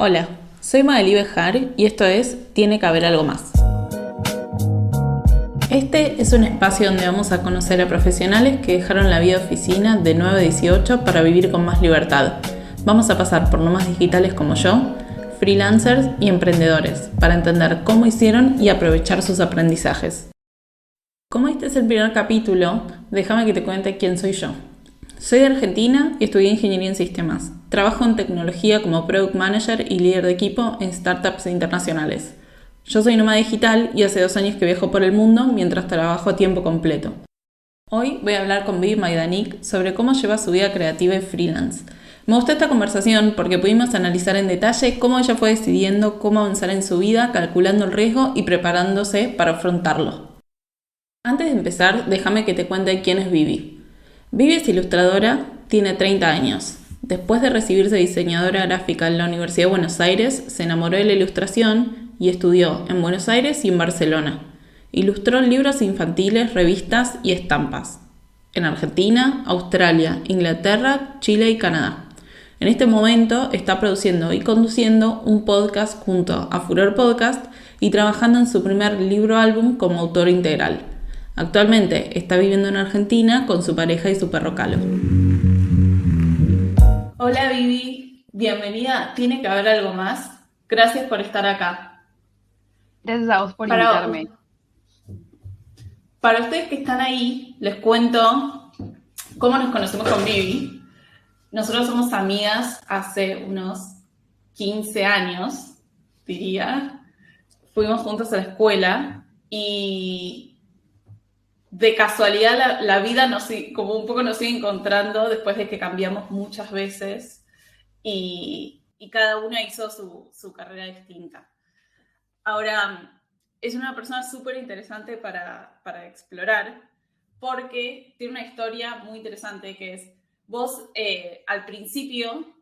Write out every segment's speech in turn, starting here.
Hola, soy Magali Bejar y esto es Tiene que haber algo más. Este es un espacio donde vamos a conocer a profesionales que dejaron la vida de oficina de 9 a 18 para vivir con más libertad. Vamos a pasar por nómadas digitales como yo, freelancers y emprendedores, para entender cómo hicieron y aprovechar sus aprendizajes. Como este es el primer capítulo, déjame que te cuente quién soy yo. Soy de Argentina y estudié Ingeniería en Sistemas. Trabajo en tecnología como Product Manager y líder de equipo en startups internacionales. Yo soy nómada digital y hace 2 años que viajo por el mundo mientras trabajo a tiempo completo. Hoy voy a hablar con Vivi Majdanek sobre cómo lleva su vida creativa y freelance. Me gustó esta conversación porque pudimos analizar en detalle cómo ella fue decidiendo cómo avanzar en su vida, calculando el riesgo y preparándose para afrontarlo. Antes de empezar, déjame que te cuente quién es Vivi. Vivi es ilustradora, tiene 30 años. Después de recibirse de diseñadora gráfica en la Universidad de Buenos Aires, se enamoró de la ilustración y estudió en Buenos Aires y en Barcelona. Ilustró libros infantiles, revistas y estampas en Argentina, Australia, Inglaterra, Chile y Canadá. En este momento está produciendo y conduciendo un podcast junto a Furor Podcast y trabajando en su primer libro álbum como autor integral. Actualmente está viviendo en Argentina con su pareja y su perro Calo. Hola Vivi, bienvenida. Tiene que haber algo más. Gracias por estar acá. Gracias a vos por Para, invitarme. para ustedes que están ahí, les cuento cómo nos conocemos con Vivi. Nosotros somos amigas hace unos 15 años, diría. Fuimos juntos a la escuela y de casualidad la vida como un poco nos sigue encontrando después de que cambiamos muchas veces y cada una hizo su carrera distinta. Ahora, es una persona súper interesante para explorar porque tiene una historia muy interesante que es, vos al principio,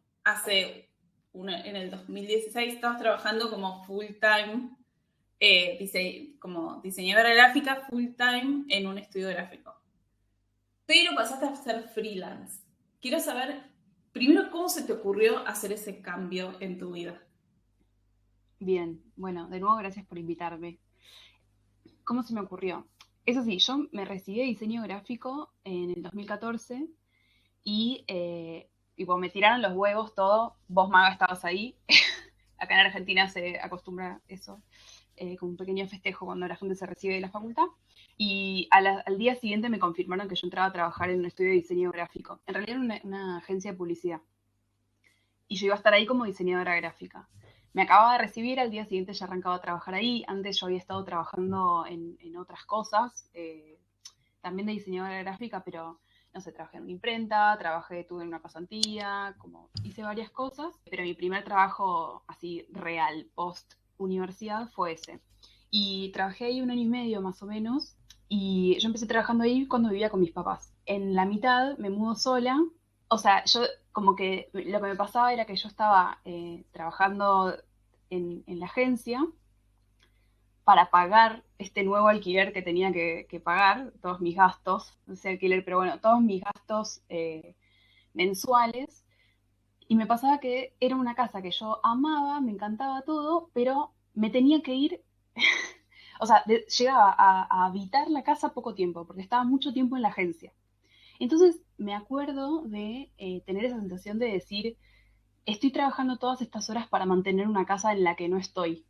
en el 2016, estabas trabajando como full time como diseñadora gráfica full time en un estudio gráfico. Pero pasaste a ser freelance. Quiero saber, primero, cómo se te ocurrió hacer ese cambio en tu vida. Bien, bueno, de nuevo gracias por invitarme. ¿Cómo se me ocurrió? Eso sí, yo me recibí de diseño gráfico en el 2014 y tipo, me tiraron los huevos todo. Vos, Maga, estabas ahí. Acá en Argentina se acostumbra eso, con un pequeño festejo cuando la gente se recibe de la facultad. Y al día siguiente me confirmaron que yo entraba a trabajar en un estudio de diseño gráfico. En realidad era una agencia de publicidad. Y yo iba a estar ahí como diseñadora gráfica. Me acababa de recibir, al día siguiente ya arrancaba a trabajar ahí. Antes yo había estado trabajando en otras cosas, también de diseñadora gráfica, pero no sé, trabajé en una imprenta, tuve en una pasantía, como hice varias cosas, pero mi primer trabajo así real, post universidad, fue ese. Y trabajé ahí 1 año y medio más o menos, y yo empecé trabajando ahí cuando vivía con mis papás. En la mitad me mudo sola, o sea, yo como que lo que me pasaba era que yo estaba trabajando en la agencia para pagar este nuevo alquiler que tenía que pagar, todos mis gastos, no sé alquiler, pero bueno, todos mis gastos mensuales. Y me pasaba que era una casa que yo amaba, me encantaba todo, pero me tenía que ir, o sea, llegaba a habitar la casa poco tiempo, porque estaba mucho tiempo en la agencia. Entonces me acuerdo de tener esa sensación de decir, estoy trabajando todas estas horas para mantener una casa en la que no estoy.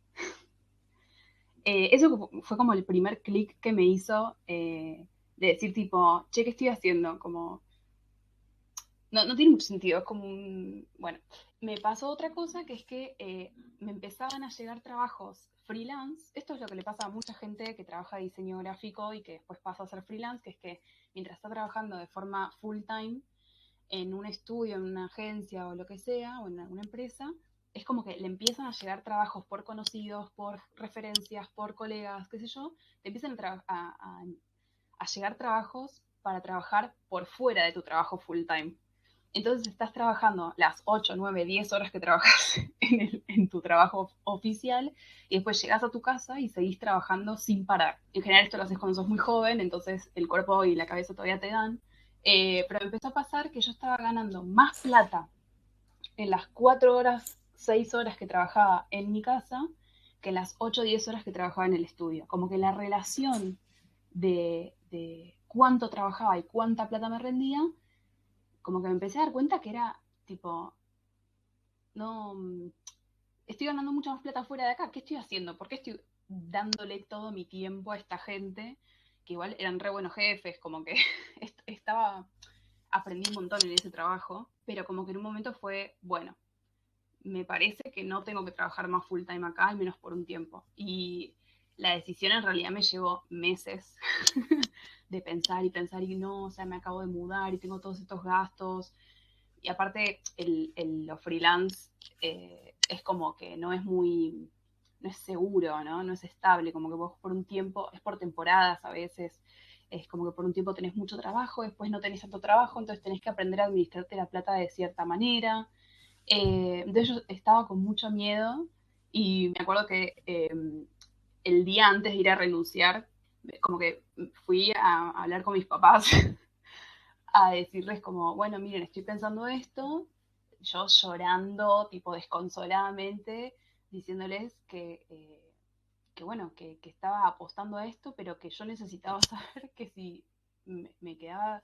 Eso fue como el primer clic que me hizo de decir tipo, che, ¿qué estoy haciendo? Como, no tiene mucho sentido, es como un... Bueno, me pasó otra cosa que es que me empezaban a llegar trabajos freelance. Esto es lo que le pasa a mucha gente que trabaja de diseño gráfico y que después pasa a ser freelance, que es que mientras está trabajando de forma full time, en un estudio, en una agencia o lo que sea, o en alguna empresa, es como que le empiezan a llegar trabajos por conocidos, por referencias, por colegas, qué sé yo, te empiezan a llegar trabajos para trabajar por fuera de tu trabajo full time. Entonces estás trabajando las 8, 9, 10 horas que trabajas en tu trabajo oficial y después llegas a tu casa y seguís trabajando sin parar. En general esto lo haces cuando sos muy joven, entonces el cuerpo y la cabeza todavía te dan. Pero me empezó a pasar que yo estaba ganando más plata en las 4 horas 6 horas que trabajaba en mi casa que las 8 o 10 horas que trabajaba en el estudio. Como que la relación de cuánto trabajaba y cuánta plata me rendía, como que me empecé a dar cuenta que era tipo, no, estoy ganando mucha más plata fuera de acá, ¿qué estoy haciendo? ¿Por qué estoy dándole todo mi tiempo a esta gente? Que igual eran re buenos jefes, como que estaba, aprendí un montón en ese trabajo, pero como que en un momento fue, bueno, me parece que no tengo que trabajar más full time acá, al menos por un tiempo. Y la decisión en realidad me llevó meses de pensar y pensar y no, o sea, me acabo de mudar y tengo todos estos gastos. Y aparte, lo freelance es como que no es muy, no es seguro, ¿no? No es estable, como que vos por un tiempo, es por temporadas a veces, es como que por un tiempo tenés mucho trabajo, después no tenés tanto trabajo, entonces tenés que aprender a administrarte la plata de cierta manera. Entonces yo estaba con mucho miedo y me acuerdo que el día antes de ir a renunciar, como que fui a hablar con mis papás a decirles como, bueno, miren, estoy pensando esto, yo llorando, tipo desconsoladamente, diciéndoles que bueno, que estaba apostando a esto, pero que yo necesitaba saber que si me quedaba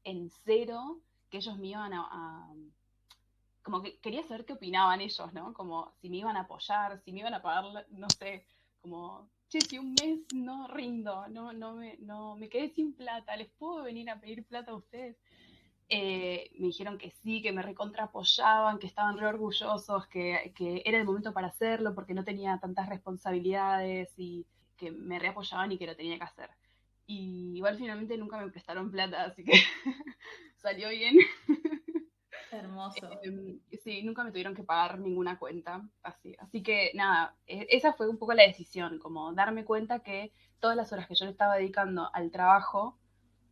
en cero, que ellos me iban como que quería saber qué opinaban ellos, ¿no? Como si me iban a apoyar, si me iban a pagar, no sé, como, che, si un mes no rindo, no me quedé sin plata, ¿les puedo venir a pedir plata a ustedes? Me dijeron que sí, que me recontra apoyaban, que estaban re orgullosos, que era el momento para hacerlo porque no tenía tantas responsabilidades y que me reapoyaban y que lo tenía que hacer. Y igual finalmente nunca me prestaron plata, así que salió bien. Hermoso. Sí, nunca me tuvieron que pagar ninguna cuenta, así que nada, esa fue un poco la decisión, como darme cuenta que todas las horas que yo le estaba dedicando al trabajo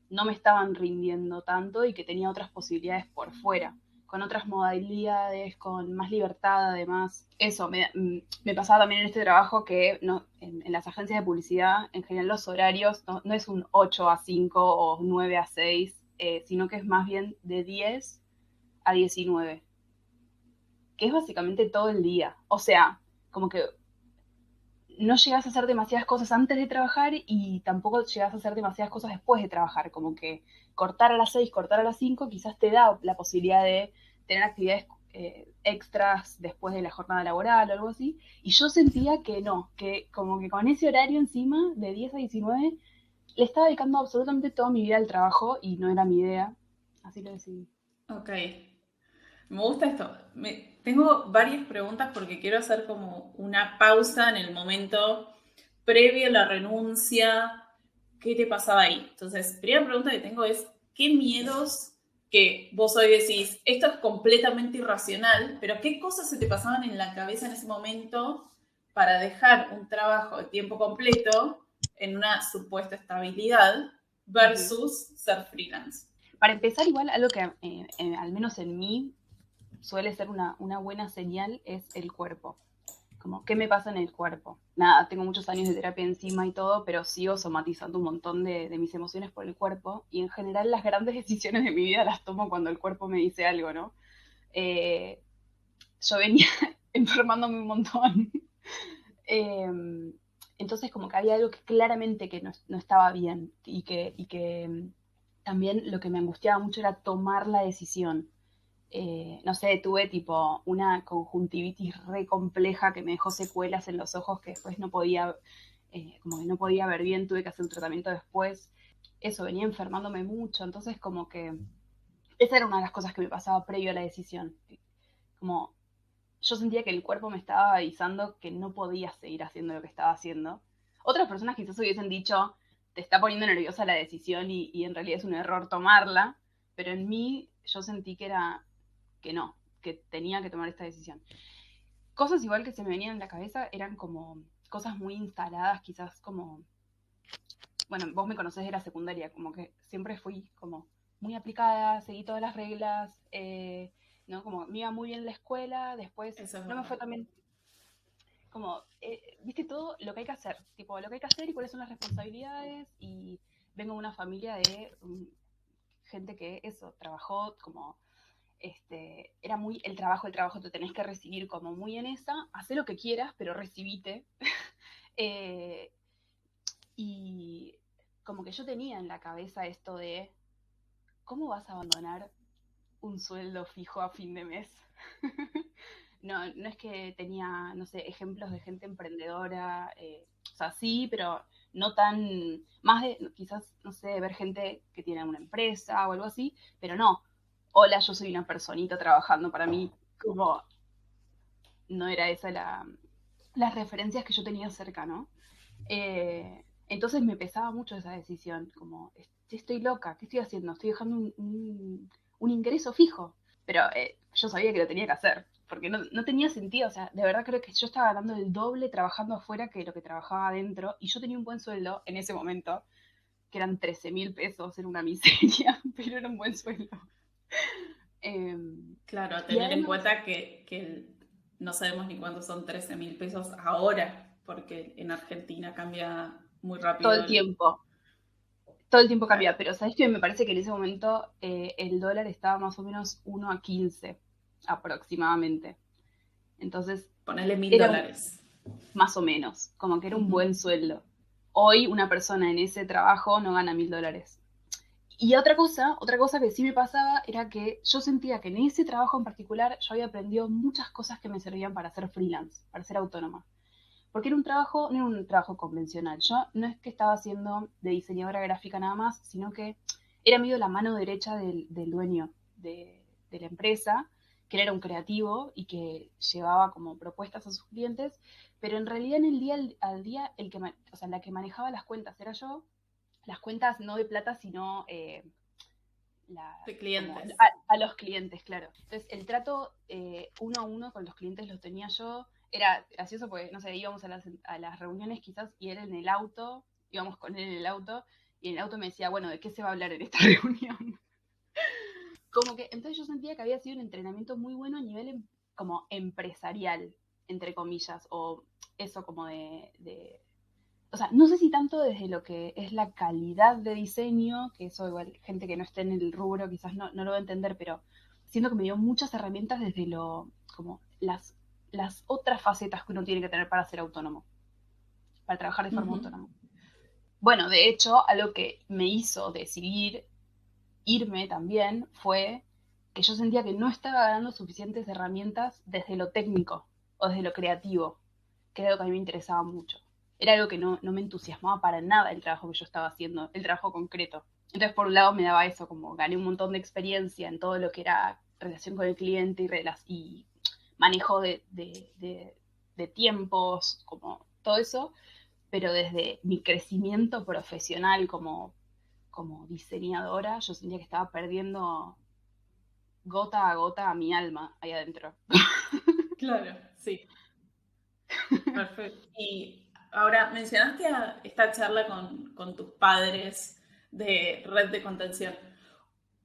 no me estaban rindiendo tanto y que tenía otras posibilidades por fuera, con otras modalidades, con más libertad además. Eso, me pasaba también en este trabajo que no, en las agencias de publicidad, en general los horarios no es un 8 a 5 o 9 a 6, sino que es más bien de 10 a 19, que es básicamente todo el día. O sea, como que no llegas a hacer demasiadas cosas antes de trabajar y tampoco llegas a hacer demasiadas cosas después de trabajar. Como que cortar a las 6, cortar a las 5, quizás te da la posibilidad de tener actividades extras después de la jornada laboral o algo así. Y yo sentía que no, que como que con ese horario encima, de 10 a 19, le estaba dedicando absolutamente toda mi vida al trabajo y no era mi idea. Así lo decidí. Ok. Me gusta esto. Tengo varias preguntas porque quiero hacer como una pausa en el momento previo a la renuncia. ¿Qué te pasaba ahí? Entonces, primera pregunta que tengo es, ¿qué miedos que vos hoy decís, esto es completamente irracional, pero qué cosas se te pasaban en la cabeza en ese momento para dejar un trabajo de tiempo completo en una supuesta estabilidad Uh -huh. versus ser freelance? Para empezar, igual algo que al menos en mí suele ser una buena señal es el cuerpo. Como, ¿qué me pasa en el cuerpo? Nada, tengo muchos años de terapia encima y todo, pero sigo somatizando un montón de mis emociones por el cuerpo y en general las grandes decisiones de mi vida las tomo cuando el cuerpo me dice algo, ¿no? Eh, yo venía enfermándome un montón. Eh, entonces como que había algo que claramente que no estaba bien y que también lo que me angustiaba mucho era tomar la decisión. No sé, tuve tipo una conjuntivitis re compleja que me dejó secuelas en los ojos que después no podía, como que no podía ver bien, tuve que hacer un tratamiento después. Eso, venía enfermándome mucho, entonces como que esa era una de las cosas que me pasaba previo a la decisión. Como yo sentía que el cuerpo me estaba avisando que no podía seguir haciendo lo que estaba haciendo. Otras personas quizás hubiesen dicho, te está poniendo nerviosa la decisión y en realidad es un error tomarla, pero en mí yo sentí que era que no, que tenía que tomar esta decisión. Cosas igual que se me venían en la cabeza eran como cosas muy instaladas, quizás como, bueno, vos me conocés de la secundaria, como que siempre fui como muy aplicada, seguí todas las reglas, ¿no? Como me iba muy bien en la escuela, después Eso es no me verdad. fue también como, viste todo lo que hay que hacer, tipo lo que hay que hacer y cuáles son las responsabilidades y vengo de una familia de gente que eso, trabajó como Era muy el trabajo, te tenés que recibir como muy en esa, hacé lo que quieras, pero recibite. Eh, y como que yo tenía en la cabeza esto de, ¿cómo vas a abandonar un sueldo fijo a fin de mes? No, no es que tenía, no sé, ejemplos de gente emprendedora, o sea, sí, pero no tan, más de quizás, no sé, ver gente que tiene una empresa o algo así, pero no, hola, yo soy una personita trabajando para mí, como no era esa las referencias que yo tenía cerca, ¿no? Entonces me pesaba mucho esa decisión, como, estoy loca, ¿qué estoy haciendo? Estoy dejando un ingreso fijo, pero yo sabía que lo tenía que hacer, porque no tenía sentido, o sea, de verdad creo que yo estaba ganando el doble trabajando afuera que lo que trabajaba adentro, y yo tenía un buen sueldo en ese momento, que eran 13.000 pesos, era una miseria, pero era un buen sueldo. Eh, Claro, a y tener en además, cuenta que no sabemos ni cuántos son 13.000 pesos ahora, porque en Argentina cambia muy todo rápido el el... tiempo, todo el tiempo Claro, cambia, pero ¿sabes qué? Me parece que en ese momento el dólar estaba más o menos 1 a 15 aproximadamente. Entonces, ponerle mil era dólares. más o menos, como que era un Ujú. buen sueldo. Hoy una persona en ese trabajo no gana 1.000 dólares. Y otra cosa que sí me pasaba era que yo sentía que en ese trabajo en particular yo había aprendido muchas cosas que me servían para ser freelance, para ser autónoma. Porque era un trabajo, no era un trabajo convencional. Yo no es que estaba haciendo de diseñadora gráfica nada más, sino que era medio la mano derecha del dueño de la empresa, que era un creativo y que llevaba como propuestas a sus clientes, pero en realidad en el día al día, o sea, la que manejaba las cuentas era yo, las cuentas no de plata, sino De como clientes. a los clientes, claro. Entonces, el trato uno a uno con los clientes los tenía yo. Era gracioso porque, no sé, íbamos a las reuniones quizás y él en el auto, íbamos con él en el auto, y en el auto me decía, bueno, ¿de qué se va a hablar en esta reunión? Como que, entonces yo sentía que había sido un entrenamiento muy bueno a nivel como empresarial, entre comillas, o eso como o sea, no sé si tanto desde lo que es la calidad de diseño, que eso igual gente que no esté en el rubro quizás no lo va a entender, pero siento que me dio muchas herramientas desde como las otras facetas que uno tiene que tener para ser autónomo, para trabajar de forma Ujú. autónoma. Bueno, de hecho, algo que me hizo decidir irme también fue que yo sentía que no estaba ganando suficientes herramientas desde lo técnico o desde lo creativo, que era algo que a mí me interesaba mucho. Era algo que no me entusiasmaba para nada el trabajo que yo estaba haciendo, el trabajo concreto. Entonces, por un lado, me daba eso, como gané un montón de experiencia en todo lo que era relación con el cliente y manejo de tiempos, como todo eso, pero desde mi crecimiento profesional como diseñadora, yo sentía que estaba perdiendo gota a gota a mi alma ahí adentro. Claro, sí, perfecto. Y ahora mencionaste esta charla con tus padres de red de contención.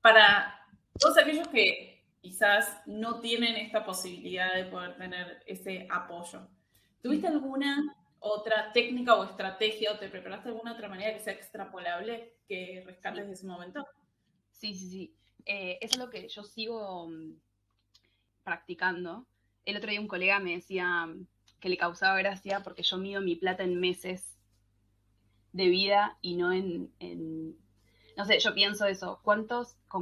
Para todos aquellos que quizás no tienen esta posibilidad de poder tener ese apoyo, ¿tuviste alguna otra técnica o estrategia o te preparaste de alguna otra manera que sea extrapolable que rescates Sí, de ese momento? sí, sí, sí. Eso es lo que yo sigo practicando. El otro día un colega me decía que le causaba gracia porque yo mido mi plata en meses de vida y no no sé, yo pienso eso, ¿con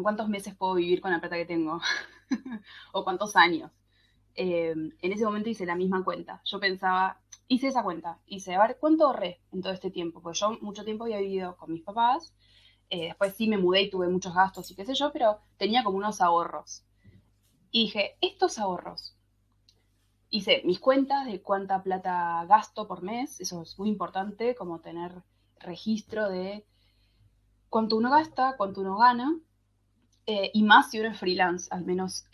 cuántos meses puedo vivir con la plata que tengo? ¿O cuántos años? En ese momento hice la misma cuenta. Yo pensaba, hice esa cuenta, hice, a ver, ¿cuánto ahorré en todo este tiempo? Pues yo mucho tiempo había vivido con mis papás, después sí me mudé y tuve muchos gastos y qué sé yo, pero tenía como unos ahorros. Y dije, estos ahorros, hice mis cuentas de cuánta plata gasto por mes, eso es muy importante, como tener registro de cuánto uno gasta, cuánto uno gana, y más si uno es freelance, al menos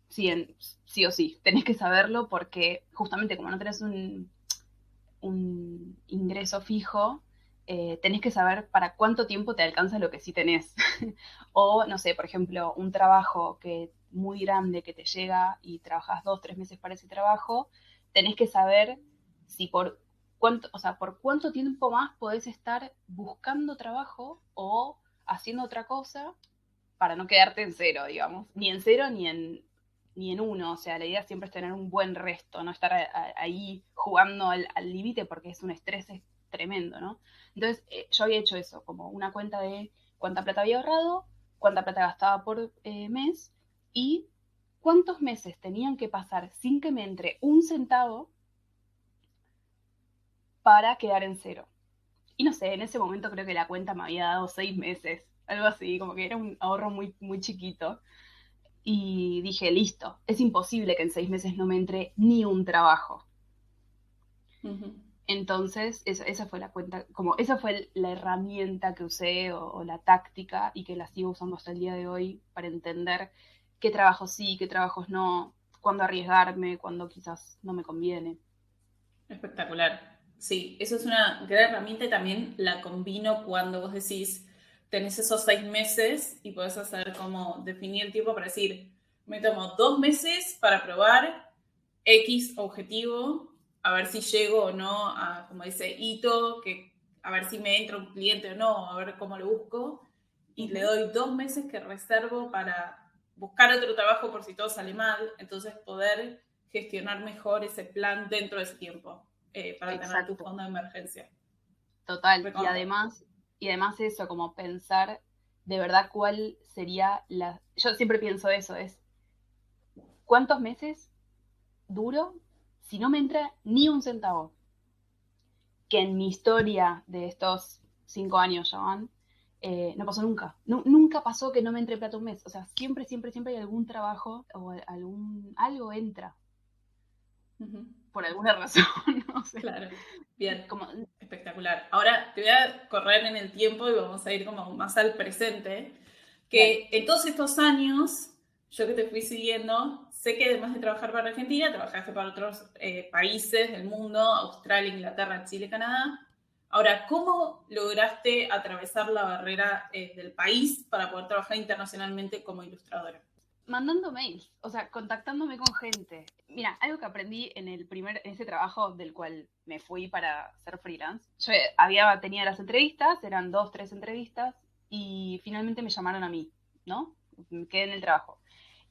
sí, sí o sí, tenés que saberlo porque justamente como no tenés un ingreso fijo, tenés que saber para cuánto tiempo te alcanza lo que sí tenés. O, no sé, por ejemplo, un trabajo que muy grande que te llega y trabajas 2, 3 meses para ese trabajo, tenés que saber si por cuánto, o sea, por cuánto tiempo más podés estar buscando trabajo o haciendo otra cosa para no quedarte en cero, digamos. Ni en cero ni en uno. O sea, la idea siempre es tener un buen resto, no estar ahí jugando al límite porque es un estrés tremendo, ¿no? Entonces, yo había hecho eso, como una cuenta de cuánta plata había ahorrado, cuánta plata gastaba por mes y cuántos meses tenían que pasar sin que me entre un centavo para quedar en cero. Y no sé, en ese momento creo que la cuenta me había dado 6 meses, algo así, como que era un ahorro muy, muy chiquito. Y dije, listo, es imposible que en 6 meses no me entre ni un trabajo. Ujú. Entonces, esa fue la cuenta, como esa fue la herramienta que usé o la táctica y que la sigo usando hasta el día de hoy para entender qué trabajos sí, qué trabajos no, cuándo arriesgarme, cuándo quizás no me conviene. Espectacular. Sí, eso es una gran herramienta y también la combino cuando vos decís, tenés esos 6 meses y podés hacer como definir el tiempo para decir, me tomo 2 meses para probar X objetivo, a ver si llego o no a, como dice Ito, que a ver si me entra un cliente o no, a ver cómo lo busco. Y le doy 2 meses que reservo para buscar otro trabajo por si todo sale mal, entonces poder gestionar mejor ese plan dentro de ese tiempo para tener tu Exacto, fondo de emergencia. total. Recontra. Y además eso, como pensar de verdad cuál sería la... Yo siempre pienso eso, es ¿cuántos meses duro si no me entra ni un centavo? Que en mi historia de estos 5 años ya van, no pasó nunca. Nunca pasó que no me entre plata un mes. O sea, siempre, siempre, siempre hay algún trabajo o algo entra Ujú. por alguna razón, no sé. Claro, bien, Como, espectacular. Ahora te voy a correr en el tiempo y vamos a ir como más al presente, dale. que en todos estos años, yo que te fui siguiendo, sé que además de trabajar para Argentina, trabajaste para otros países del mundo, Australia, Inglaterra, Chile, Canadá. Ahora, ¿cómo lograste atravesar la barrera del país para poder trabajar internacionalmente como ilustradora? Mandando mails, o sea, contactándome con gente. Mira, algo que aprendí en ese trabajo del cual me fui para ser freelance. Yo tenía las entrevistas, eran 2, 3 entrevistas, y finalmente me llamaron a mí, ¿no? Me quedé en el trabajo.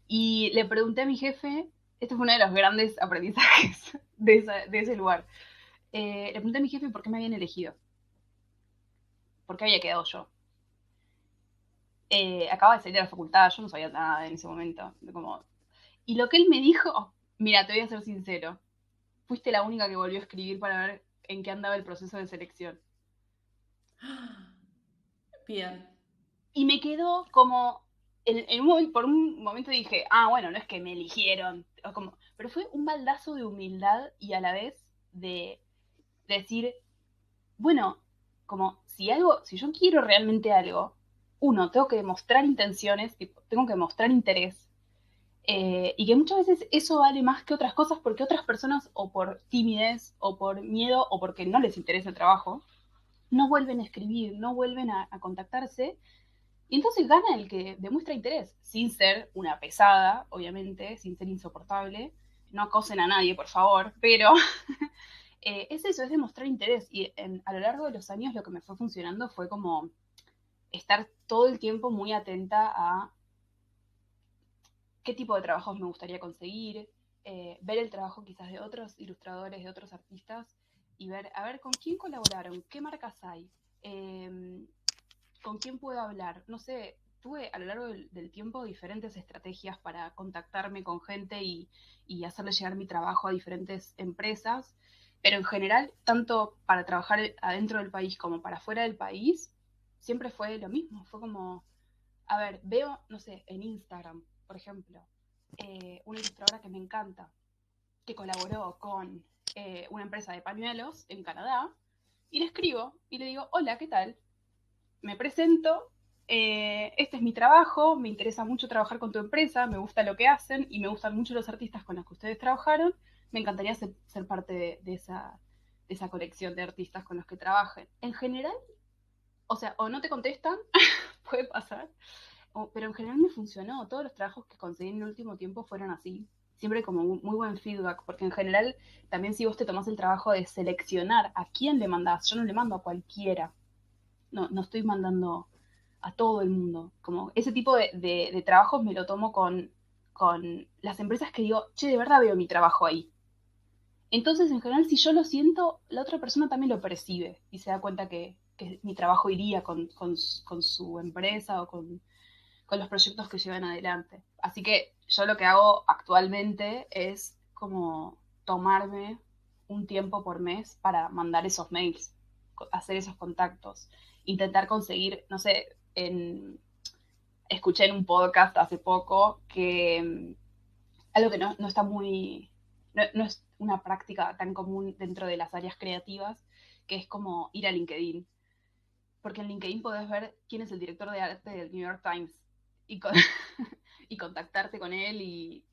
Y le pregunté a mi jefe, este fue uno de los grandes aprendizajes de ese lugar. Le pregunté a mi jefe por qué me habían elegido, por qué había quedado yo. Acababa de salir de la facultad, yo no sabía nada en ese momento. Y lo que él me dijo, mira, te voy a ser sincero, fuiste la única que volvió a escribir para ver en qué andaba el proceso de selección. Bien. Y me quedó como, por un momento dije, ah, bueno, no es que me eligieron, pero fue un baldazo de humildad y a la vez de decir, bueno, como si yo quiero realmente algo, uno, tengo que demostrar intenciones, tengo que demostrar interés, y que muchas veces eso vale más que otras cosas porque otras personas o por timidez o por miedo o porque no les interesa el trabajo, no vuelven a escribir, no vuelven a contactarse. Y entonces gana el que demuestra interés, sin ser una pesada, obviamente, sin ser insoportable. No acosen a nadie, por favor, pero es eso, es demostrar interés. Y a lo largo de los años lo que me fue funcionando fue como estar todo el tiempo muy atenta a qué tipo de trabajos me gustaría conseguir, ver el trabajo quizás de otros ilustradores, de otros artistas, y ver, a ver, con quién colaboraron, qué marcas hay, con quién puedo hablar. No sé, tuve a lo largo del tiempo diferentes estrategias para contactarme con gente y hacerle llegar mi trabajo a diferentes empresas, pero en general, tanto para trabajar adentro del país como para fuera del país, siempre fue lo mismo. Fue como, a ver, veo, no sé, en Instagram, por ejemplo, una ilustradora que me encanta, que colaboró con una empresa de pañuelos en Canadá, y le escribo y le digo, hola, ¿qué tal? Me presento, este es mi trabajo, me interesa mucho trabajar con tu empresa, me gusta lo que hacen y me gustan mucho los artistas con los que ustedes trabajaron, me encantaría ser parte de esa colección de artistas con los que trabajen. En general, o sea, o no te contestan, puede pasar, pero en general me funcionó. Todos los trabajos que conseguí en el último tiempo fueron así. Siempre como muy buen feedback, porque en general también si vos te tomás el trabajo de seleccionar a quién le mandás, yo no le mando a cualquiera. No estoy mandando a todo el mundo. Como ese tipo de trabajos me lo tomo con las empresas que digo, che, de verdad veo mi trabajo ahí. Entonces, en general, si yo lo siento, la otra persona también lo percibe y se da cuenta que mi trabajo iría con su empresa o con los proyectos que llevan adelante. Así que yo lo que hago actualmente es como tomarme un tiempo por mes para mandar esos mails, hacer esos contactos, intentar conseguir, no sé, escuché en un podcast hace poco que algo que no está muy, no es una práctica tan común dentro de las áreas creativas, que es como ir a LinkedIn. Porque en LinkedIn podés ver quién es el director de arte del New York Times y, y contactarte con él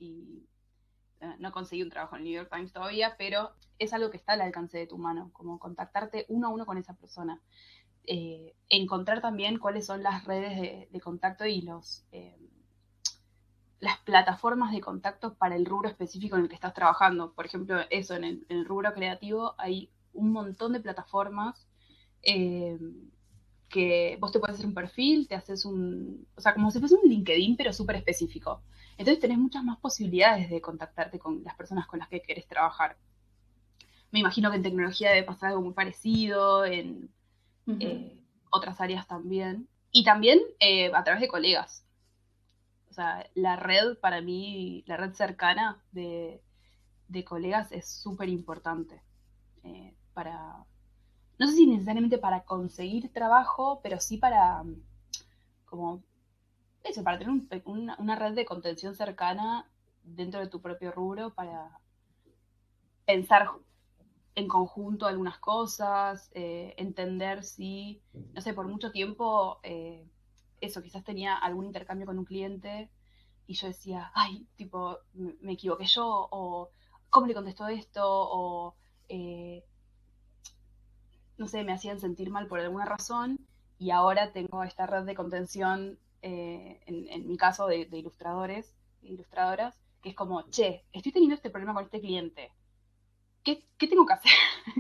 no conseguí un trabajo en el New York Times todavía, pero es algo que está al alcance de tu mano, como contactarte uno a uno con esa persona. Encontrar también cuáles son las redes de contacto y las plataformas de contacto para el rubro específico en el que estás trabajando. Por ejemplo, eso, en el rubro creativo hay un montón de plataformas eh, que vos te puedes hacer un perfil, te haces o sea, como si fuese un LinkedIn, pero súper específico. Entonces tenés muchas más posibilidades de contactarte con las personas con las que querés trabajar. Me imagino que en tecnología debe pasar algo muy parecido, en otras áreas también. Y también a través de colegas. O sea, la red para mí, la red cercana de colegas es súper importante para, no sé si necesariamente para conseguir trabajo, pero sí para como eso, para tener una red de contención cercana dentro de tu propio rubro para pensar en conjunto algunas cosas, entender si, no sé, por mucho tiempo, eso, quizás tenía algún intercambio con un cliente y yo decía, ay, tipo, me equivoqué yo, o cómo le contestó esto, o eh, no sé, me hacían sentir mal por alguna razón y ahora tengo esta red de contención, en mi caso, de ilustradores e ilustradoras, que es como, che, estoy teniendo este problema con este cliente. ¿Qué tengo que hacer?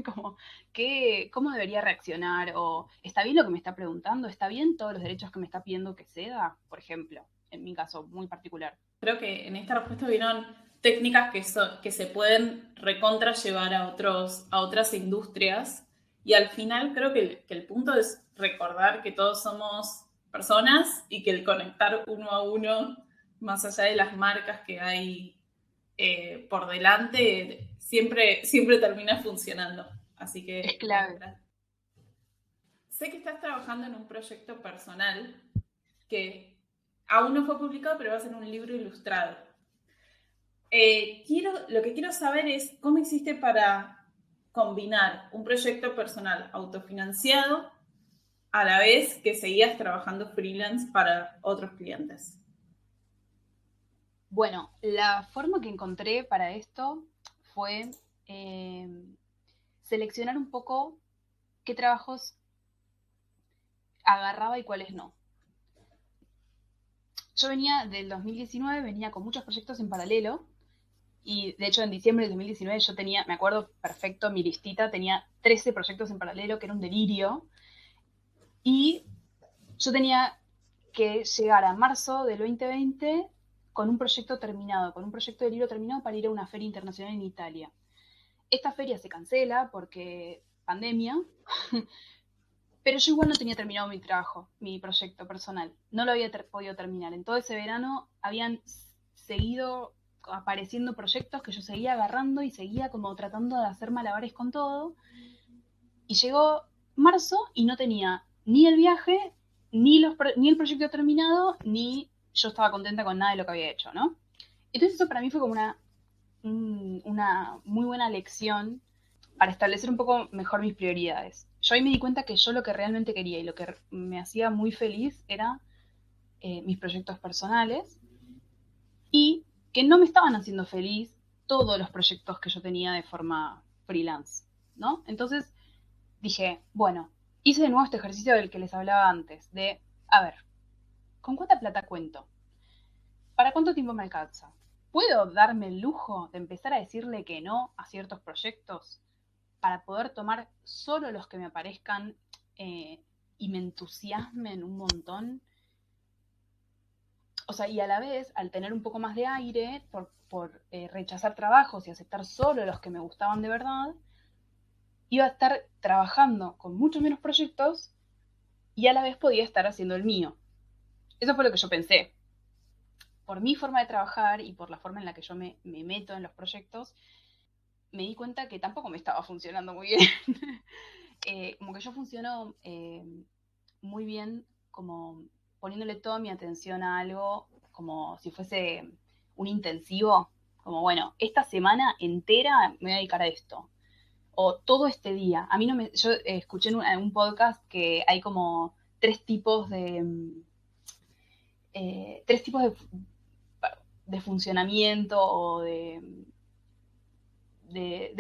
Como, ¿cómo debería reaccionar? ¿O está bien lo que me está preguntando? ¿Está bien todos los derechos que me está pidiendo que ceda? Por ejemplo, en mi caso muy particular. Creo que en esta respuesta vieron técnicas que se pueden recontra llevar a otras industrias y al final creo que el punto es recordar que todos somos personas y que el conectar uno a uno, más allá de las marcas que hay por delante, siempre termina funcionando. Así Es que clave. sé que estás trabajando en un proyecto personal que aún no fue publicado, pero va a ser un libro ilustrado. Lo que quiero saber es cómo hiciste para combinar un proyecto personal autofinanciado a la vez que seguías trabajando freelance para otros clientes. Bueno, la forma que encontré para esto fue eh, seleccionar un poco qué trabajos agarraba y cuáles no. Yo venía del 2019, venía con muchos proyectos en paralelo y de hecho en diciembre del 2019 yo tenía, me acuerdo perfecto, mi listita tenía 13 proyectos en paralelo, que era un delirio, y yo tenía que llegar a marzo del 2020 con un proyecto terminado, con un proyecto de libro terminado para ir a una feria internacional en Italia. Esta feria se cancela porque pandemia, pero yo igual no tenía terminado mi trabajo, mi proyecto personal. No lo había podido terminar. En todo ese verano habían seguido apareciendo proyectos que yo seguía agarrando y seguía como tratando de hacer malabares con todo. Y llegó marzo y no tenía ni el viaje, ni el proyecto terminado, ni yo estaba contenta con nada de lo que había hecho, ¿no? Entonces eso para mí fue como una muy buena lección para establecer un poco mejor mis prioridades. Yo ahí me di cuenta que yo lo que realmente quería y lo que me hacía muy feliz era mis proyectos personales y que no me estaban haciendo feliz todos los proyectos que yo tenía de forma freelance, ¿no? Entonces dije, bueno, hice de nuevo este ejercicio del que les hablaba antes, de, a ver, ¿con cuánta plata cuento? ¿Para cuánto tiempo me alcanza? ¿Puedo darme el lujo de empezar a decirle que no a ciertos proyectos para poder tomar solo los que me parezcan y me entusiasmen un montón. O sea, y a la vez, al tener un poco más de aire, por rechazar trabajos y aceptar solo los que me gustaban de verdad, iba a estar trabajando con muchos menos proyectos y a la vez podía estar haciendo el mío. Eso fue lo que yo pensé. Por mi forma de trabajar y por la forma en la que yo me meto en los proyectos, me di cuenta que tampoco me estaba funcionando muy bien. Como que yo funciono muy bien como poniéndole toda mi atención a algo como si fuese un intensivo, como bueno, esta semana entera me voy a dedicar a esto, o todo este día. A mí no me, yo escuché en un podcast que hay como tres tipos de funcionamiento o de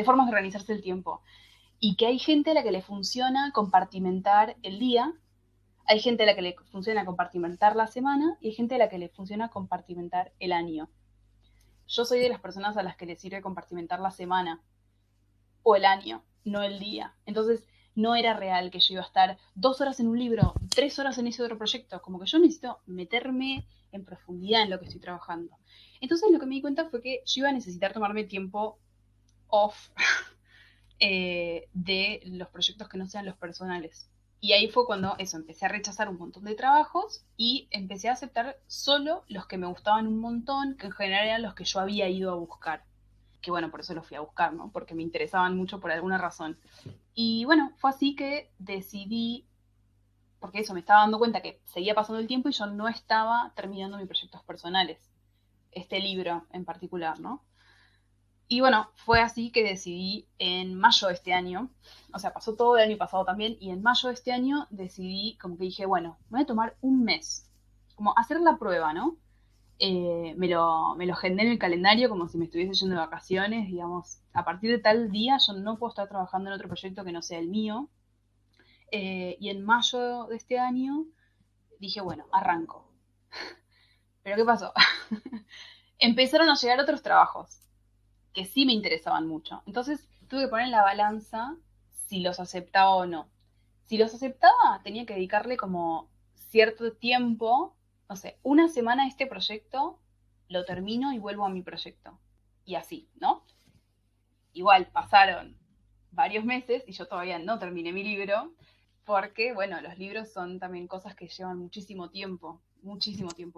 formas de organizarse el tiempo. Y que hay gente a la que le funciona compartimentar el día, hay gente a la que le funciona compartimentar la semana y hay gente a la que le funciona compartimentar el año. Yo soy de las personas a las que le sirve compartimentar la semana o el año, no el día. Entonces, no era real que yo iba a estar 2 horas en un libro, 3 horas en ese otro proyecto. Como que yo necesito meterme en profundidad en lo que estoy trabajando. Entonces, lo que me di cuenta fue que yo iba a necesitar tomarme tiempo off de los proyectos que no sean los personales. Y ahí fue cuando eso, empecé a rechazar un montón de trabajos y empecé a aceptar solo los que me gustaban un montón, que en general eran los que yo había ido a buscar. Que bueno, por eso los fui a buscar, ¿no? Porque me interesaban mucho por alguna razón. Y bueno, fue así que decidí, porque eso, me estaba dando cuenta que seguía pasando el tiempo y yo no estaba terminando mis proyectos personales. Este libro en particular, ¿no? Y bueno, fue así que decidí en mayo de este año, o sea, pasó todo el año pasado también, y en mayo de este año decidí, como que dije, bueno, me voy a tomar un mes, como hacer la prueba, ¿no? Me lo agendé en el calendario como si me estuviese yendo de vacaciones, digamos, a partir de tal día yo no puedo estar trabajando en otro proyecto que no sea el mío. Y en mayo de este año dije, bueno, arranco. Pero ¿qué pasó? Empezaron a llegar otros trabajos que sí me interesaban mucho. Entonces tuve que poner en la balanza si los aceptaba o no. Si los aceptaba, tenía que dedicarle como cierto tiempo, no sé, una semana a este proyecto, lo termino y vuelvo a mi proyecto. Y así, ¿no? Igual pasaron varios meses y yo todavía no terminé mi libro, porque, bueno, los libros son también cosas que llevan muchísimo tiempo,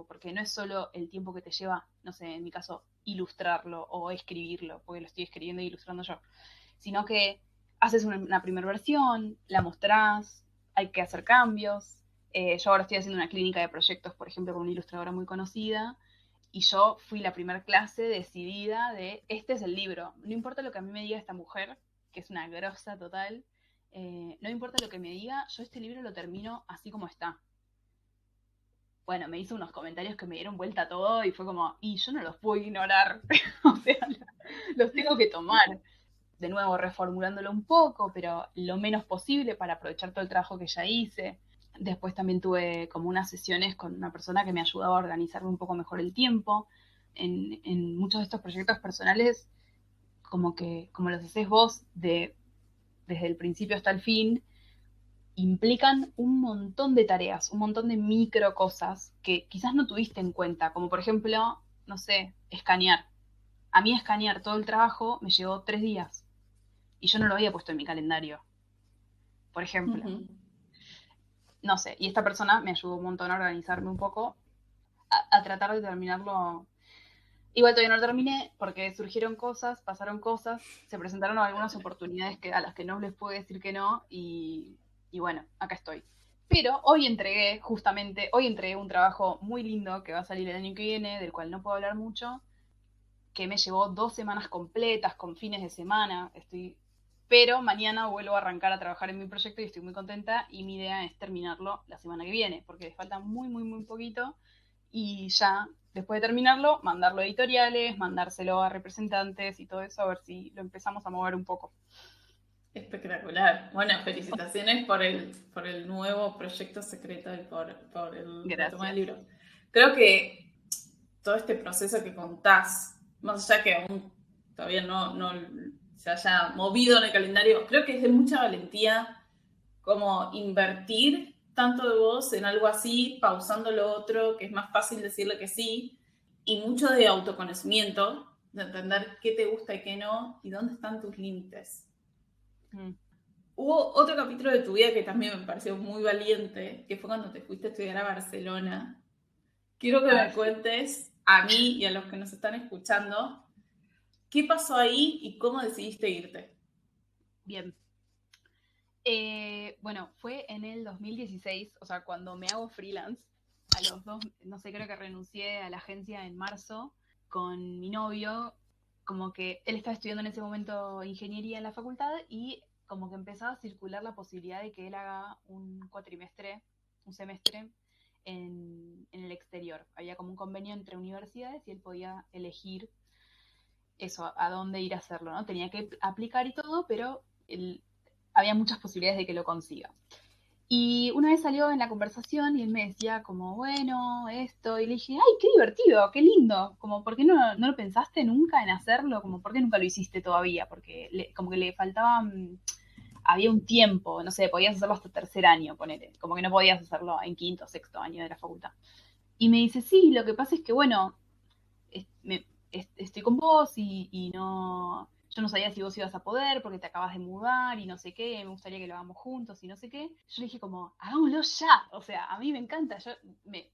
porque no es solo el tiempo que te lleva, no sé, en mi caso, ilustrarlo o escribirlo, porque lo estoy escribiendo e ilustrando yo, sino que haces una primera versión, la mostrás, hay que hacer cambios. Yo ahora estoy haciendo una clínica de proyectos, por ejemplo, con una ilustradora muy conocida, y yo fui la primera clase decidida de, este es el libro, no importa lo que a mí me diga esta mujer, que es una grosa total, no importa lo que me diga, yo este libro lo termino así como está. Bueno, me hizo unos comentarios que me dieron vuelta a todo y fue como, y yo no los puedo ignorar, o sea, los tengo que tomar. De nuevo, reformulándolo un poco, pero lo menos posible para aprovechar todo el trabajo que ya hice. Después también tuve como unas sesiones con una persona que me ayudaba a organizarme un poco mejor el tiempo. En muchos de estos proyectos personales, como los haces vos desde el principio hasta el fin, implican un montón de tareas, un montón de micro cosas que quizás no tuviste en cuenta, como por ejemplo, no sé, escanear. A mí escanear todo el trabajo me llevó 3 días y yo no lo había puesto en mi calendario, por ejemplo. Ujú. No sé, y esta persona me ayudó un montón a organizarme un poco, a tratar de terminarlo. Igual todavía no lo terminé porque surgieron cosas, pasaron cosas, se presentaron algunas oportunidades a las que no les pude decir que no y bueno, acá estoy. Pero hoy entregué un trabajo muy lindo que va a salir el año que viene, del cual no puedo hablar mucho, que me llevó 2 semanas completas, con fines de semana. Pero mañana vuelvo a arrancar a trabajar en mi proyecto y estoy muy contenta y mi idea es terminarlo la semana que viene, porque falta muy poquito y ya después de terminarlo, mandarlo a editoriales, mandárselo a representantes y todo eso, a ver si lo empezamos a mover un poco. Espectacular. Bueno, felicitaciones por el nuevo proyecto secreto y por la toma del Gracias. libro. Creo que todo este proceso que contás, más allá que aún todavía no se haya movido en el calendario, creo que es de mucha valentía como invertir tanto de vos en algo así, pausando lo otro, que es más fácil decirle que sí, y mucho de autoconocimiento, de entender qué te gusta y qué no, y dónde están tus límites. Hubo otro capítulo de tu vida que también me pareció muy valiente, que fue cuando te fuiste a estudiar a Barcelona. Quiero que me cuentes a mí y a los que nos están escuchando, ¿qué pasó ahí y cómo decidiste irte? Bien. Bueno, fue en el 2016, o sea, cuando me hago freelance, a los 2, no sé, creo que renuncié a la agencia en marzo con mi novio, como que él estaba estudiando en ese momento ingeniería en la facultad y como que empezaba a circular la posibilidad de que él haga un cuatrimestre, un semestre en el exterior. Había como un convenio entre universidades y él podía elegir eso, a dónde ir a hacerlo, ¿no? Tenía que aplicar y todo, pero había muchas posibilidades de que lo consiga. Y una vez salió en la conversación y él me decía como, bueno, esto, y le dije, ay, qué divertido, qué lindo, como, ¿por qué no lo pensaste nunca en hacerlo? Como, ¿por qué nunca lo hiciste todavía? Porque como que le faltaba, había un tiempo, no sé, podías hacerlo hasta tercer año, ponele, como que no podías hacerlo en quinto o sexto año de la facultad. Y me dice, sí, lo que pasa es que, bueno, estoy con vos y no, yo no sabía si vos ibas a poder porque te acabas de mudar y no sé qué, me gustaría que lo hagamos juntos y no sé qué. Yo le dije como, hagámoslo ya, o sea, a mí me encanta, me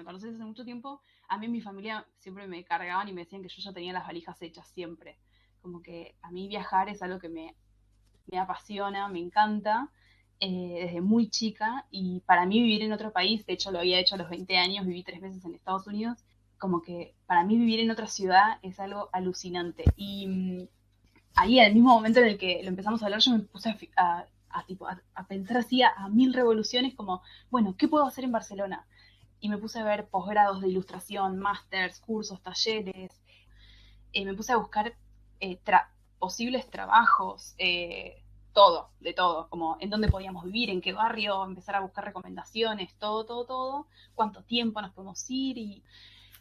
conoces hace mucho tiempo, a mí en mi familia siempre me cargaban y me decían que yo ya tenía las valijas hechas siempre, como que a mí viajar es algo que me apasiona, me encanta. Desde muy chica y para mí vivir en otro país, de hecho lo había hecho a los 20 años, viví 3 meses en Estados Unidos, como que para mí vivir en otra ciudad es algo alucinante. Y ahí, al mismo momento en el que lo empezamos a hablar, yo me puse a pensar así a mil revoluciones, como, bueno, ¿qué puedo hacer en Barcelona? Y me puse a ver posgrados de ilustración, másters, cursos, talleres. Me puse a buscar posibles trabajos, todo, de todo, como en dónde podíamos vivir, en qué barrio, empezar a buscar recomendaciones, todo, todo, todo, cuánto tiempo nos podemos ir.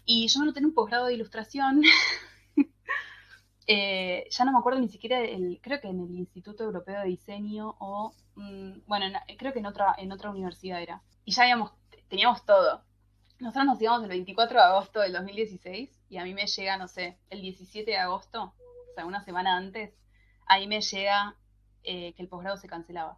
Y yo me noté en un posgrado de ilustración, ya no me acuerdo ni siquiera, creo que en el Instituto Europeo de Diseño o, bueno, creo que en otra universidad era. Y ya teníamos todo. Nosotros nos íbamos el 24 de agosto del 2016 y a mí me llega, no sé, el 17 de agosto, o sea, una semana antes, ahí me llega que el posgrado se cancelaba.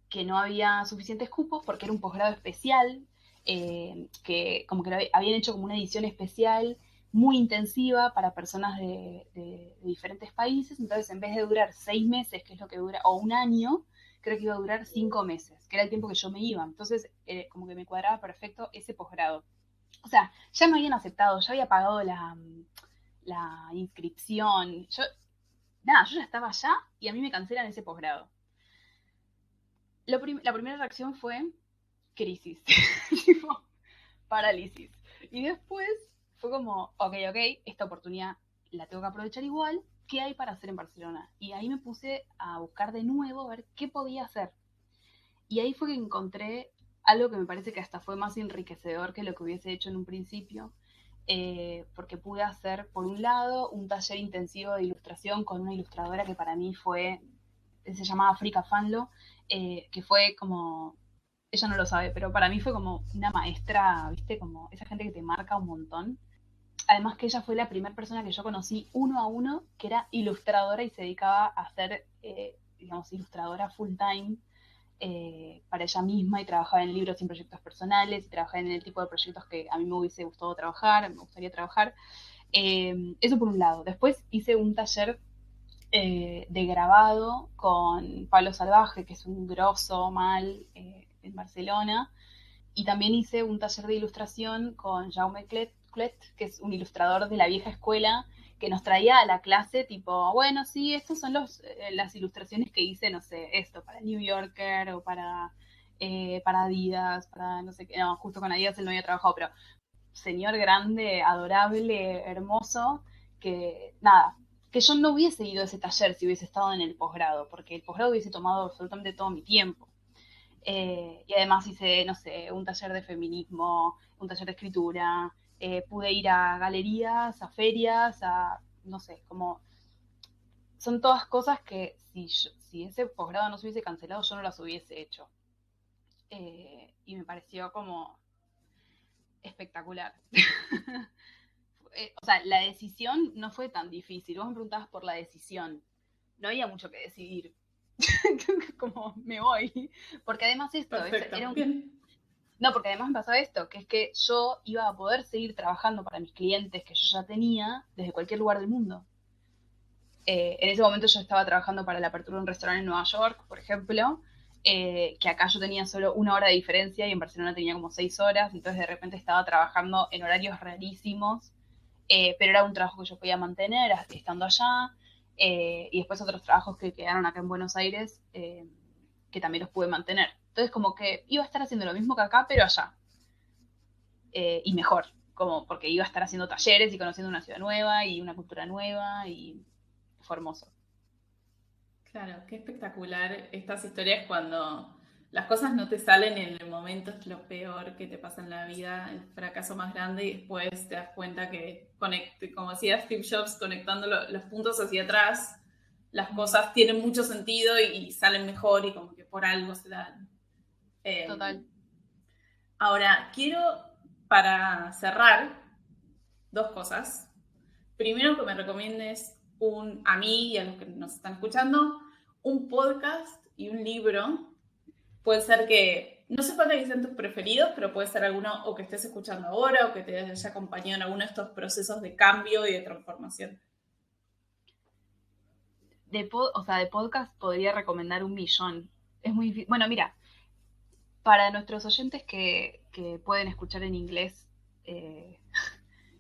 Que no había suficientes cupos porque era un posgrado especial, que como que habían hecho como una edición especial muy intensiva para personas de diferentes países, entonces en vez de durar 6 meses, que es lo que dura, o un año, creo que iba a durar 5 meses, que era el tiempo que yo me iba. Entonces, como que me cuadraba perfecto ese posgrado. O sea, ya me habían aceptado, ya había pagado la inscripción. Yo ya estaba allá y a mí me cancelan ese posgrado. La primera reacción fue crisis, parálisis. Y después fue como, ok, esta oportunidad la tengo que aprovechar igual. ¿Qué hay para hacer en Barcelona? Y ahí me puse a buscar de nuevo, a ver qué podía hacer. Y ahí fue que encontré algo que me parece que hasta fue más enriquecedor que lo que hubiese hecho en un principio, porque pude hacer, por un lado, un taller intensivo de ilustración con una ilustradora que para mí se llamaba Frika Fanlo, que fue como, ella no lo sabe, pero para mí fue como una maestra, ¿viste? Como esa gente que te marca un montón. Además que ella fue la primera persona que yo conocí uno a uno que era ilustradora y se dedicaba a ser, digamos, ilustradora full time para ella misma y trabajaba en libros y en proyectos personales y trabajaba en el tipo de proyectos que a mí me hubiese gustado trabajar, me gustaría trabajar. Eso por un lado. Después hice un taller de grabado con Pablo Salvaje, que es un grosso mal en Barcelona. Y también hice un taller de ilustración con Jaume Clet, que es un ilustrador de la vieja escuela, que nos traía a la clase tipo, bueno, sí, estas son las ilustraciones que hice, no sé, esto, para New Yorker o para Adidas, para no sé qué, no, justo con Adidas él no había trabajado, pero señor grande, adorable, hermoso, que nada, que yo no hubiese ido a ese taller si hubiese estado en el posgrado, porque el posgrado hubiese tomado absolutamente todo mi tiempo. Y además hice, no sé, un taller de feminismo, un taller de escritura, pude ir a galerías, a ferias, no sé, como son todas cosas que si ese posgrado no se hubiese cancelado, yo no las hubiese hecho. y me pareció como espectacular. O sea, la decisión no fue tan difícil. Vos me preguntabas por la decisión. No había mucho que decidir. Como me voy. Porque además esto Perfecto. era un... Bien. No, porque además me pasó esto, que es que yo iba a poder seguir trabajando para mis clientes que yo ya tenía desde cualquier lugar del mundo. En ese momento yo estaba trabajando para la apertura de un restaurante en Nueva York, por ejemplo, que acá yo tenía solo 1 hora de diferencia y en Barcelona tenía como 6 horas, entonces de repente estaba trabajando en horarios rarísimos, pero era un trabajo que yo podía mantener estando allá, y después otros trabajos que quedaron acá en Buenos Aires, que también los pude mantener. Entonces como que iba a estar haciendo lo mismo que acá, pero allá, y mejor, como porque iba a estar haciendo talleres y conociendo una ciudad nueva y una cultura nueva, y fue hermoso. Claro, qué espectacular estas historias cuando las cosas no te salen en el momento, es lo peor que te pasa en la vida, el fracaso más grande, y después te das cuenta que, como decía Steve Jobs, conectando los puntos hacia atrás, las cosas tienen mucho sentido y salen mejor y como que por algo se dan. Total. Ahora, quiero, para cerrar, 2 cosas. Primero, que me recomiendes a mí y a los que nos están escuchando, un podcast y un libro. Puede ser que, no sé cuáles sean tus preferidos, pero puede ser alguno o que estés escuchando ahora o que te haya acompañado en alguno de estos procesos de cambio y de transformación. O sea, de podcast podría recomendar un millón. Es muy difícil. Bueno, mira, para nuestros oyentes que pueden escuchar en inglés, eh,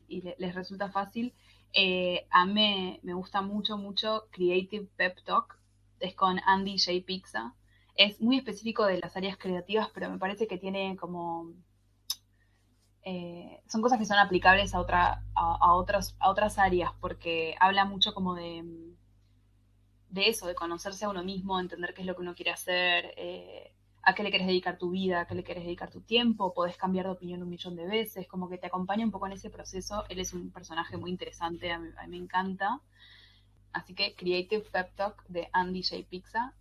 y les resulta fácil, a mí me gusta mucho, mucho Creative Pep Talk. Es con Andy J. Pixa. Es muy específico de las áreas creativas, pero me parece que tiene como... son cosas que son aplicables a otras áreas, porque habla mucho como de eso, de conocerse a uno mismo, entender qué es lo que uno quiere hacer, a qué le querés dedicar tu vida, a qué le querés dedicar tu tiempo, podés cambiar de opinión 1 millón de veces, como que te acompaña un poco en ese proceso. Él es un personaje muy interesante, a mí me encanta. Así que Creative Pep Talk de Andy J. Pixa.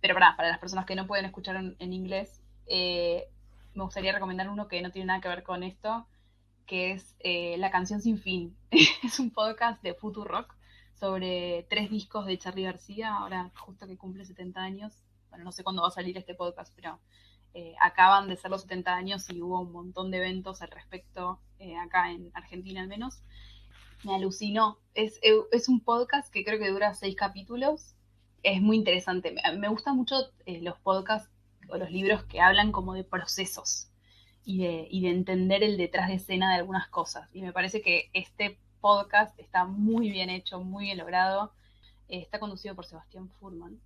Pero para las personas que no pueden escuchar en inglés, me gustaría recomendar uno que no tiene nada que ver con esto, que es La Canción Sin Fin. Es un podcast de Futurock sobre 3 discos de Charly García, ahora justo que cumple 70 años. Bueno, no sé cuándo va a salir este podcast, pero acaban de ser los 70 años y hubo un montón de eventos al respecto, acá en Argentina al menos. Me alucinó. Es un podcast que creo que dura 6 capítulos. Es muy interesante. Me gustan mucho los podcasts o los libros que hablan como de procesos y de entender el detrás de escena de algunas cosas. Y me parece que este podcast está muy bien hecho, muy bien logrado. Está conducido por Sebastián Furman,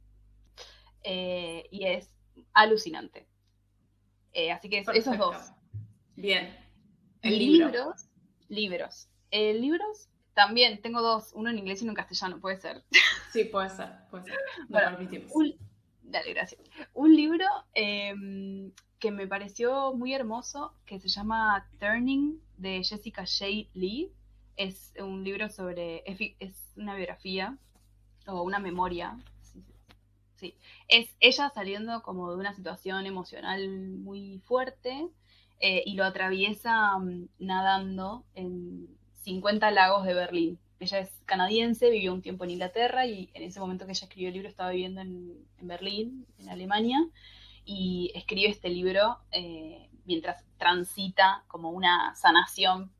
y es alucinante. Así que esos Perfecto. dos. Bien. El Y libro. libros. Libros, también tengo dos, uno en inglés y uno en castellano, puede ser. Sí, puede ser, puede ser. Lo Bueno, permitimos. dale, gracias. Un libro que me pareció muy hermoso, que se llama Turning, de Jessica J. Lee. Es un libro sobre, es una biografía o una memoria. Sí, sí. Es ella saliendo como de una situación emocional muy fuerte, y lo atraviesa nadando en 50 lagos de Berlín. Ella es canadiense, vivió un tiempo en Inglaterra y en ese momento que ella escribió el libro estaba viviendo en Berlín, en Alemania, y escribe este libro mientras transita como una sanación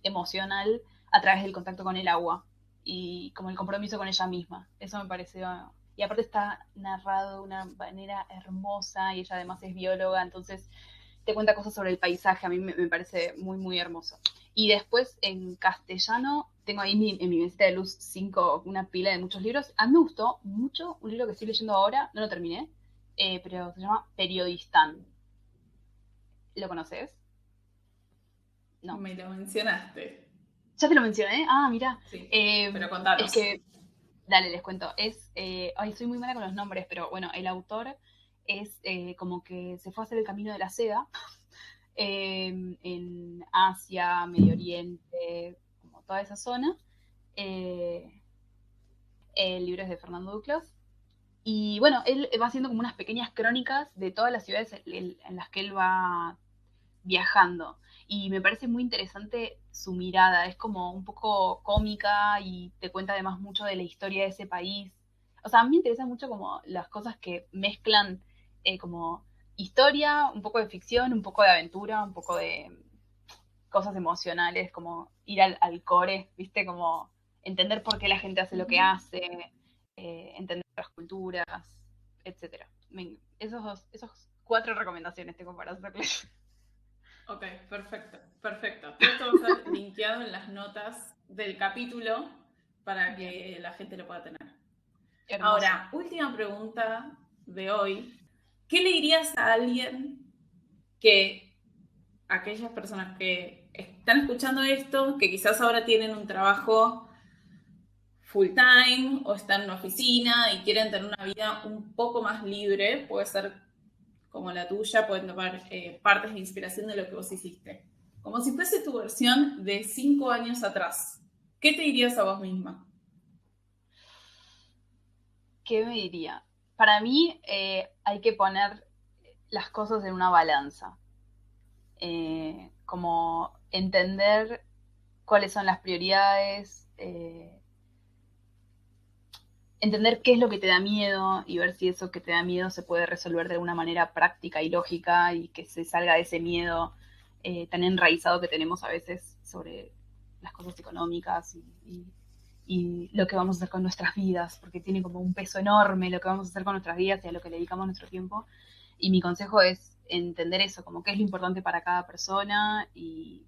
emocional a través del contacto con el agua y como el compromiso con ella misma. Eso me pareció... Y aparte está narrado de una manera hermosa y ella además es bióloga, entonces te cuenta cosas sobre el paisaje. A mí me parece muy, muy hermoso. Y después en castellano tengo ahí en mi mesita de luz una pila de muchos libros. A mí me gustó mucho un libro que estoy leyendo ahora, no lo terminé, pero se llama Periodistán. ¿Lo conoces? No. Me lo mencionaste. Ya te lo mencioné. Ah, mira. Sí, pero Es contanos. que, dale, les cuento. Ay, soy muy mala con los nombres, pero bueno, el autor es como que se fue a hacer el camino de la seda, en Asia, Medio Oriente, como toda esa zona. El libro es de Fernando Duclos. Y bueno, él va haciendo como unas pequeñas crónicas de todas las ciudades en las que él va viajando. Y me parece muy interesante su mirada, es como un poco cómica y te cuenta además mucho de la historia de ese país. O sea, a mí me interesan mucho como las cosas que mezclan como historia, un poco de ficción, un poco de aventura, un poco de cosas emocionales, como ir al core, ¿viste? Como entender por qué la gente hace lo que hace, entender las culturas, etcétera. Esos 4 recomendaciones tengo para hacerles. Ok, perfecto, perfecto. Todo esto va a ser linkeado en las notas del capítulo para que la gente lo pueda tener. Hermoso. Ahora, última pregunta de hoy. ¿Qué le dirías a alguien que aquellas personas que están escuchando esto, que quizás ahora tienen un trabajo full time o están en una oficina y quieren tener una vida un poco más libre, puede ser como la tuya, pueden tomar partes de inspiración de lo que vos hiciste? Como si fuese tu versión de 5 años atrás. ¿Qué te dirías a vos misma? ¿Qué me diría? Para mí hay que poner las cosas en una balanza. Como entender cuáles son las prioridades, entender qué es lo que te da miedo y ver si eso que te da miedo se puede resolver de una manera práctica y lógica y que se salga de ese miedo tan enraizado que tenemos a veces sobre las cosas económicas y lo que vamos a hacer con nuestras vidas, porque tiene como un peso enorme lo que vamos a hacer con nuestras vidas y a lo que le dedicamos nuestro tiempo. Y mi consejo es entender eso, como qué es lo importante para cada persona y,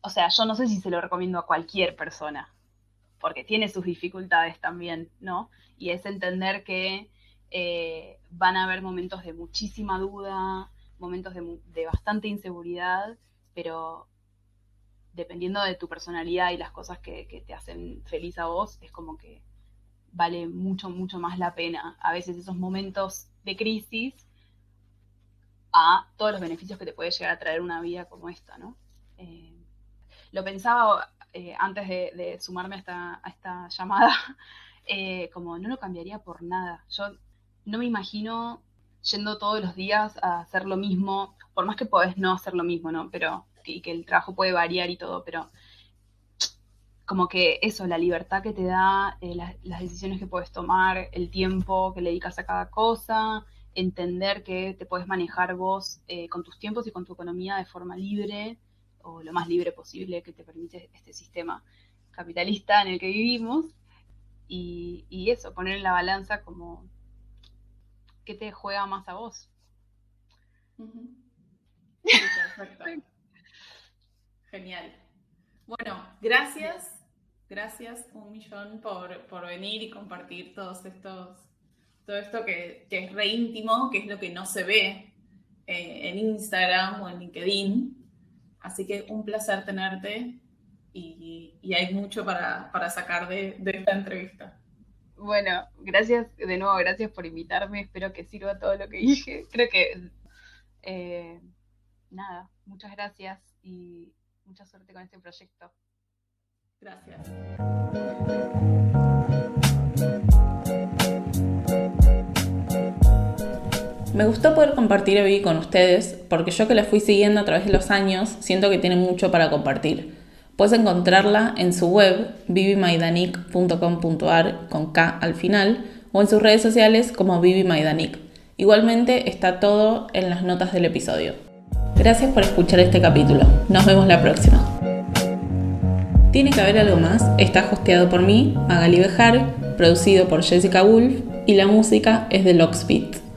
o sea, yo no sé si se lo recomiendo a cualquier persona, porque tiene sus dificultades también, ¿no? Y es entender que van a haber momentos de muchísima duda, momentos de bastante inseguridad, pero dependiendo de tu personalidad y las cosas que te hacen feliz a vos, es como que vale mucho, mucho más la pena a veces esos momentos de crisis a todos los beneficios que te puede llegar a traer una vida como esta, ¿no? Lo pensaba antes de sumarme a esta llamada, como no lo cambiaría por nada. Yo no me imagino yendo todos los días a hacer lo mismo, por más que podés no hacer lo mismo, ¿no? Pero, y que el trabajo puede variar y todo, pero como que eso, la libertad que te da, las decisiones que puedes tomar, el tiempo que le dedicas a cada cosa, entender que te puedes manejar vos con tus tiempos y con tu economía de forma libre, o lo más libre posible que te permite este sistema capitalista en el que vivimos, y eso, poner en la balanza como qué te juega más a vos. Uh-huh. Sí, perfecto. Genial. Bueno, gracias un millón por venir y compartir todo esto que es re íntimo, que es lo que no se ve en Instagram o en LinkedIn. Así que un placer tenerte y hay mucho para sacar de esta entrevista. Bueno, gracias de nuevo, gracias por invitarme, espero que sirva todo lo que dije. Creo que, nada, muchas gracias y mucha suerte con este proyecto. Gracias. Me gustó poder compartir a Vivi con ustedes, porque yo que la fui siguiendo a través de los años, siento que tiene mucho para compartir. Puedes encontrarla en su web, vivimaidanik.com.ar, con K al final, o en sus redes sociales como Vivi Maidanik. Igualmente está todo en las notas del episodio. Gracias por escuchar este capítulo. Nos vemos la próxima. Tiene que haber algo más. Está hosteado por mí, Magali Bejar, producido por Jessica Wolf, y la música es de Lockspeed.